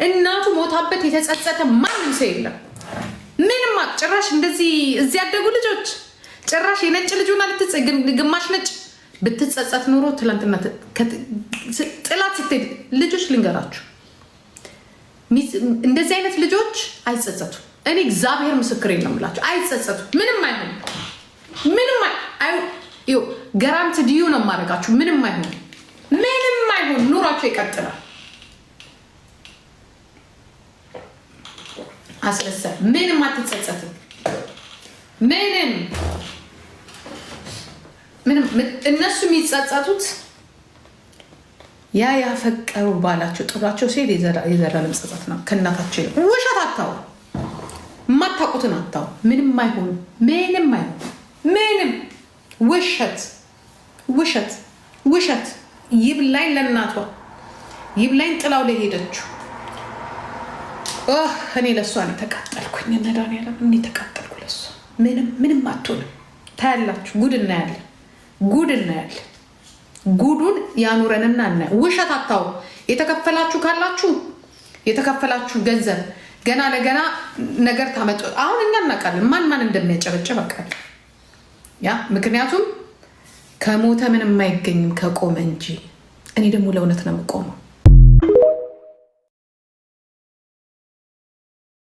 እናቱ ሞታበት የተጸጸተ ማንም ሰው የለም። ምንም ጭራሽ እንደዚህ እዚህ ያደጉ ልጆች ጭራሽ የነጭ ልጅና ግማሽ ነጭ ብትጸጸት ኑሮ ትላንትና ጥላት ስትሄድ ልጆች ልንገራችሁ እንደዚህ አይነት ልጆች አይጸጸቱ። እኔ እግዚአብሔር ምስክሬ ነው የምላችሁ አይጸጸቱ። ምንም አይሆን ገራንት ዲዩ ነው የማደርጋችሁ። ምንም አይሆን ኑሯቸው ይቀጥላል። አስለሰ ምንም አትጸጸትም። ምንም እነሱ የሚጸጸቱት ያፈቀሩ ባላቸው ጥሏቸው ሲሄድ የዘላለም ጸጸት ነው። ከእናታቸው ውሸት አታው የማታውቁትን አታው። ምንም አይሆኑ። ምንም ውሸት ይብላኝ ለእናቷ ይብላኝ ጥላው ላይ ሄደችው። እኔ ለእሷ ነው ተቃጠልኩኝ። መድኃኒዓለም እኔ ተቃጠልኩ ለእሷ። ምንም አትሆንም። ታያላችሁ። ጉድ እናያለን። ጉዱን ያኑረንና እና ውሸት አታው። የተከፈላችሁ ካላችሁ የተከፈላችሁ ገንዘብ ገና ለገና ነገር ታመጡ። አሁን እኛ እናውቃለን ማን እንደሚያጨበጭብ አውቃለሁ። ምክንያቱም ከሞተ ምንም አይገኝም ከቆመ እንጂ። እኔ ደግሞ ለእውነት ነው የምቆመው።